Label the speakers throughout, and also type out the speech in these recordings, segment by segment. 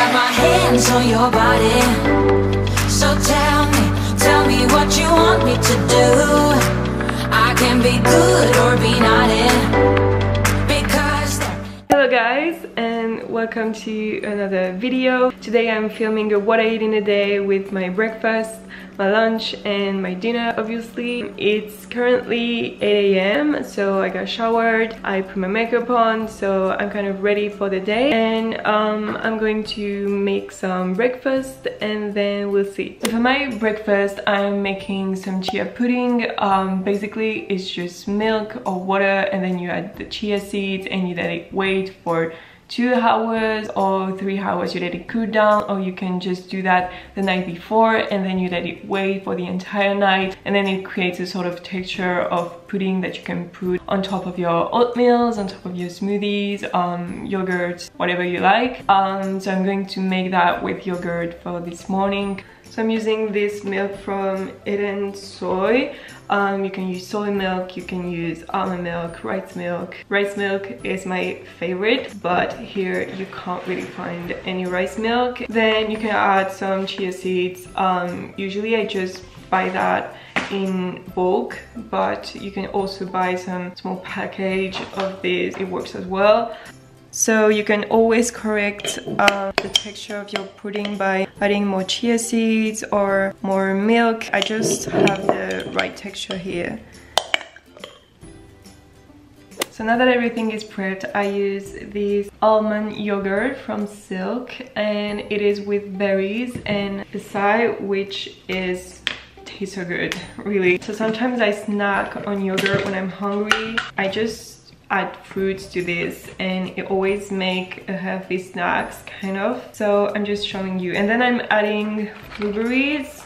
Speaker 1: got my hands on your body. So tell me what you want me to do. I can be good or be naughty.
Speaker 2: Hello guys, and welcome to another video. Today I'm filming what I ate in a day with my breakfast, my lunch and my dinner. Obviously it's currently 8 AM, so I got showered, I put my makeup on, so I'm kind of ready for the day, and I'm going to make some breakfast and then we'll see. So for my breakfast I'm making some chia pudding. Basically it's just milk or water, and then you add the chia seeds and you let it wait for 2 hours or 3 hours. You let it cool down, or you can just do that the night before and then you let it wait for the entire night, and then it creates a sort of texture of pudding that you can put on top of your oatmeals, on top of your smoothies, yogurt, whatever you like. So I'm going to make that with yogurt for this morning. So I'm using this milk from Eden Soy. You can use soy milk, you can use almond milk, rice milk. Rice milk is my favorite, but here you can't really find any rice milk. Then you can add some chia seeds. Usually I just buy that in bulk, but you can also buy some small package of this. It works as well. So you can always correct the texture of your pudding by adding more chia seeds or more milk. I just have the right texture here. So now that everything is prepped, I use this almond yogurt from Silk, and it is with berries and acai, which tastes so good, really. So sometimes I snack on yogurt when I'm hungry. I just add fruits to this and it always make a healthy snacks, kind of. So I'm just showing you, and then I'm adding blueberries,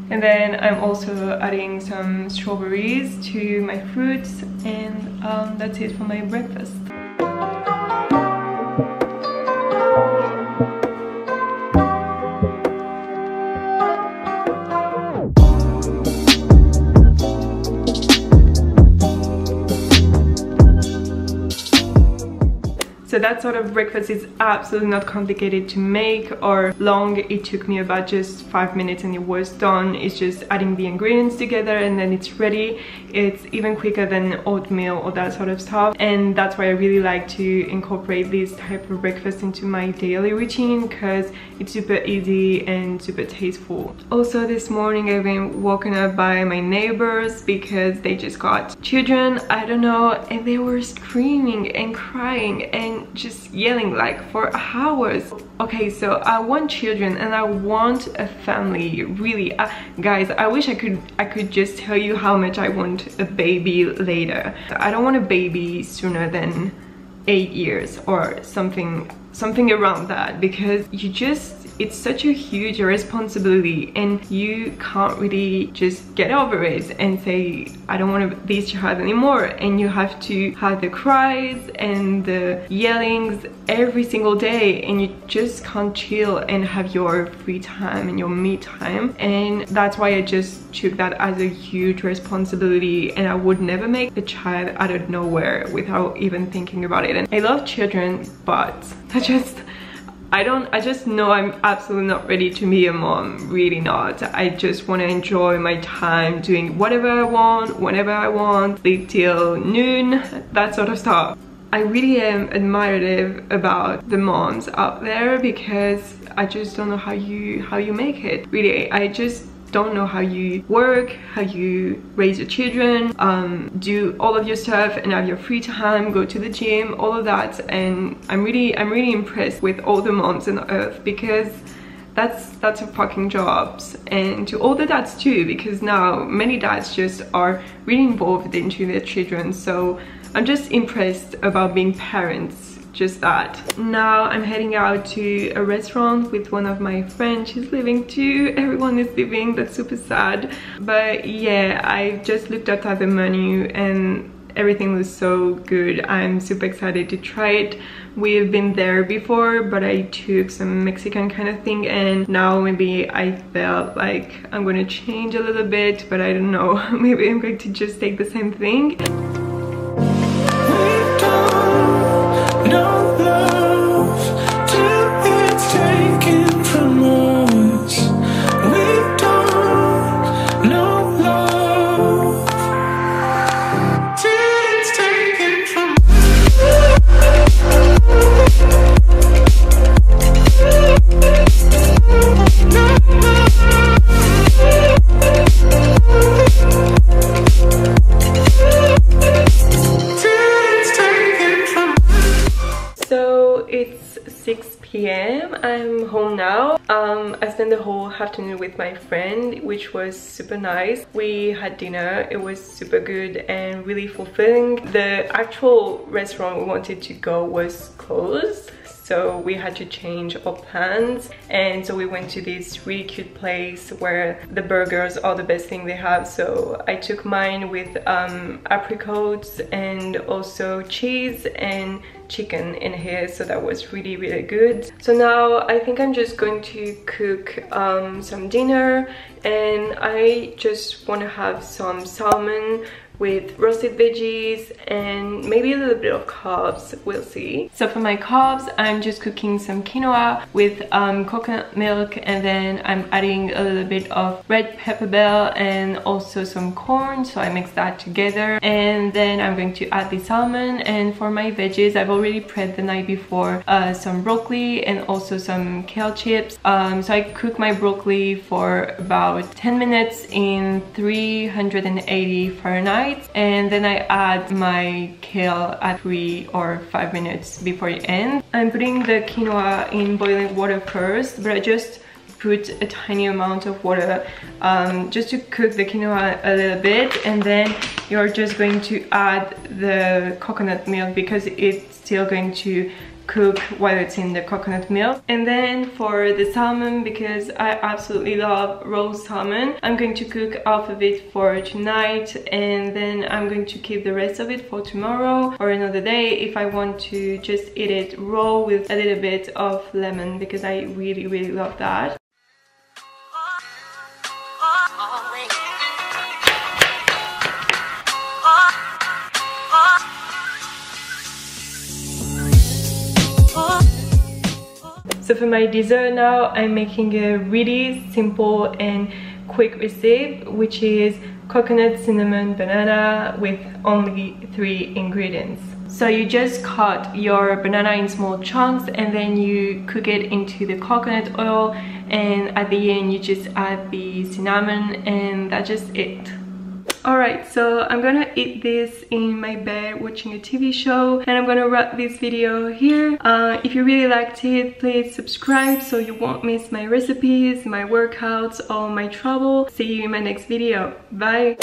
Speaker 2: and then I'm also adding some strawberries to my fruits, and that's it for my breakfast. So that sort of breakfast is absolutely not complicated to make or long. It took me about just 5 minutes and it was done. It's just adding the ingredients together and then it's ready. It's even quicker than oatmeal or that sort of stuff, and that's why I really like to incorporate this type of breakfast into my daily routine, because it's super easy and super tasteful. Also this morning I've been woken up by my neighbors because they just got children, I don't know, and they were screaming and crying and just yelling like for hours. Okay, so I want children and I want a family, really. Guys, I wish I could just tell you how much I want a baby later. I don't want a baby sooner than 8 years or something around that, because it's such a huge responsibility and you can't really just get over it and say I don't want this child anymore, and you have to have the cries and the yellings every single day, and you just can't chill and have your free time and your me time. And that's why I just took that as a huge responsibility, and I would never make a child out of nowhere without even thinking about it. And I love children, but I just know I'm absolutely not ready to be a mom, really not. I just want to enjoy my time doing whatever I want, whenever I want, sleep till noon, that sort of stuff. I really am admirative about the moms out there, because I just don't know how you make it. Really, I just don't know how you work, how you raise your children, do all of your stuff and have your free time, go to the gym, all of that. And I'm really impressed with all the moms on earth, because that's a fucking jobs. And to all the dads too, because now many dads just are really involved into their children. So I'm just impressed about being parents. Just that. Now I'm heading out to a restaurant with one of my friends. She's leaving too. Everyone is leaving. That's super sad. But yeah, I just looked at the menu and everything was so good. I'm super excited to try it. We've been there before, but I took some Mexican kind of thing, and now maybe I felt like I'm gonna change a little bit, but I don't know. Maybe I'm going to just take the same thing. No love to So it's 6 p.m. I'm home now. I spent the whole afternoon with my friend, which was super nice. We had dinner. It was super good and really fulfilling. The actual restaurant we wanted to go was closed, so we had to change our plans, and so we went to this really cute place where the burgers are the best thing they have. So I took mine with apricots and also cheese and chicken in here, so that was really good. So now I think I'm just going to cook some dinner, and I just want to have some salmon with roasted veggies and maybe a little bit of carbs, we'll see. So for my carbs, I'm just cooking some quinoa with coconut milk, and then I'm adding a little bit of red pepper bell and also some corn, so I mix that together, and then I'm going to add the salmon. And for my veggies, I've already prepped the night before some broccoli and also some kale chips. So I cook my broccoli for about 10 minutes in 380 Fahrenheit. And then I add my kale at 3 or 5 minutes before it ends. I'm putting the quinoa in boiling water first, but I just put a tiny amount of water just to cook the quinoa a little bit, and then you're just going to add the coconut milk because it's still going to cook while it's in the coconut milk. And then for the salmon, because I absolutely love raw salmon, I'm going to cook half of it for tonight, and then I'm going to keep the rest of it for tomorrow or another day if I want to just eat it raw with a little bit of lemon, because I really love that. So for my dessert now, I'm making a really simple and quick recipe, which is coconut cinnamon banana with only 3 ingredients. So you just cut your banana in small chunks, and then you cook it into the coconut oil, and at the end you just add the cinnamon, and that's just it. Alright, so I'm gonna eat this in my bed watching a TV show, and I'm gonna wrap this video here. If you really liked it, please subscribe so you won't miss my recipes, my workouts, or my travel. See you in my next video. Bye!